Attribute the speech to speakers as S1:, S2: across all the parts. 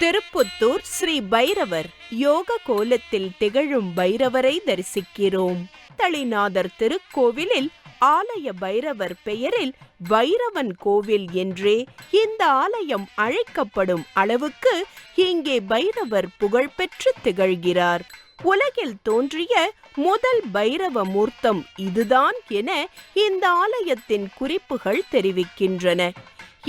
S1: திருப்புத்தூர் ஸ்ரீ பைரவர் யோக கோலத்தில் திகழும் பைரவரை தரிசிக்கிறோம். தளிநாதர் திருக்கோவிலில் ஆலய பைரவர் பெயரில் பைரவன் கோவில் என்றே இந்த ஆலயம் அழைக்கப்படும் அளவுக்கு இங்கே பைரவர் புகழ்பெற்று திகழ்கிறார். உலகில் தோன்றிய முதல் பைரவ மூர்த்தம் இதுதான் என இந்த ஆலயத்தின் குறிப்புகள் தெரிவிக்கின்றன.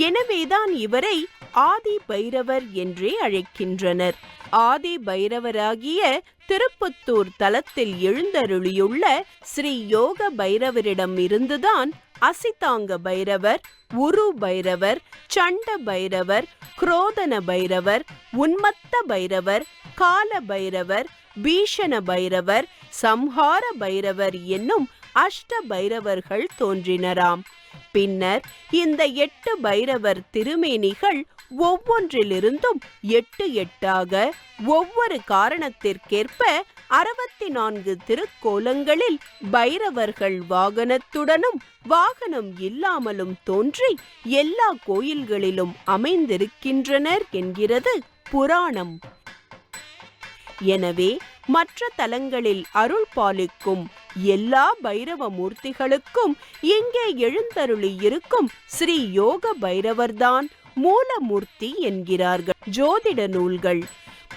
S1: எனவேதான் இவரை ஆதி பைரவர் என்றே அழைக்கின்றனர். ஆதி பைரவராகிய திருப்புத்தூர் தலத்தில் எழுந்தருளியுள்ள ஸ்ரீ யோக பைரவரிடம் இருந்துதான் அசிதாங்க பைரவர், உரு பைரவர், சண்ட பைரவர், குரோதன பைரவர், உன்மத்த பைரவர், கால பைரவர், பீஷண பைரவர், சம்ஹார பைரவர் என்னும் அஷ்ட பைரவர்கள் தோன்றினராம். பின்னர் இந்த 8 பைரவர் திருமேனிகள் ஒவ்வொன்றிலிருந்தும் 8 ஒவ்வொரு காரணத்திற்கேற்ப 64 திருக்கோலங்களில் பைரவர்கள் வாகனத்துடனும் வாகனம் இல்லாமலும் தோன்றி எல்லா கோயில்களிலும் அமைந்திருக்கின்றனர் என்கிறது புராணம். எனவே மற்ற தலங்களில் அருள் பாலிக்கும் எல்லா பைரவ மூர்த்திகளுக்கும் இங்கே எழுந்தருளி இருக்கும் ஸ்ரீ யோக பைரவர்தான் மூலமூர்த்தி என்கிறார்கள் ஜோதிட நூல்கள்.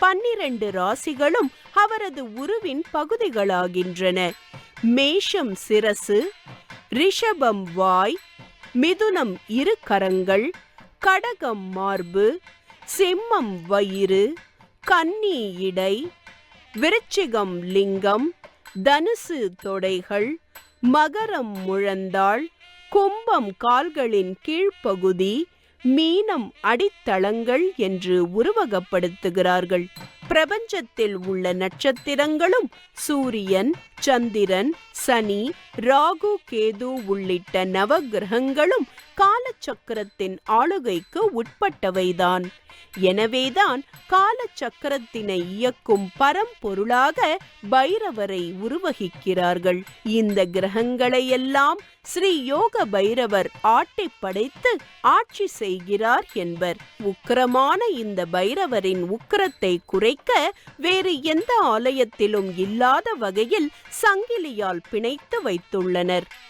S1: 12 ராசிகளும் அவரது உருவின் பகுதிகளாகின்றன. மேஷம் சிரசு, ரிஷபம் வாய், மிதுனம் 2 கரங்கள், கடகம் மார்பு, சிம்மம் வயிறு, கன்னி இடை, விருச்சிகம் லிங்கம், தனுசு தொடைகள், மகரம் முழந்தாள், கும்பம் கால்களின் கீழ்ப்பகுதி, மீனம் அடித்தளங்கள் என்று உருவகப்படுத்துகிறார்கள். பிரபஞ்சத்தில் உள்ள நட்சத்திரங்களும் சூரியன், சந்திரன், சனி, ராகு, கேது உள்ளிட்ட நவகிரகங்களும் காலச்சக்கரத்தின் ஆளுகைக்கு உட்பட்டவைதான். எனவேதான் காலச்சக்கரத்தினை இயக்கும் பரம்பொருளாக பைரவரை உருவகிக்கிறார்கள். இந்த கிரகங்களையெல்லாம் ஸ்ரீ யோக பைரவர் ஆட்டி படைத்து ஆட்சி செய்கிறார் என்பர். உக்கிரமான இந்த பைரவரின் உக்கிரத்தை குறைக்க வேறு எந்த ஆலயத்திலும் இல்லாத வகையில் சங்கிலியால் பிணைத்து வைத்துள்ளனர்.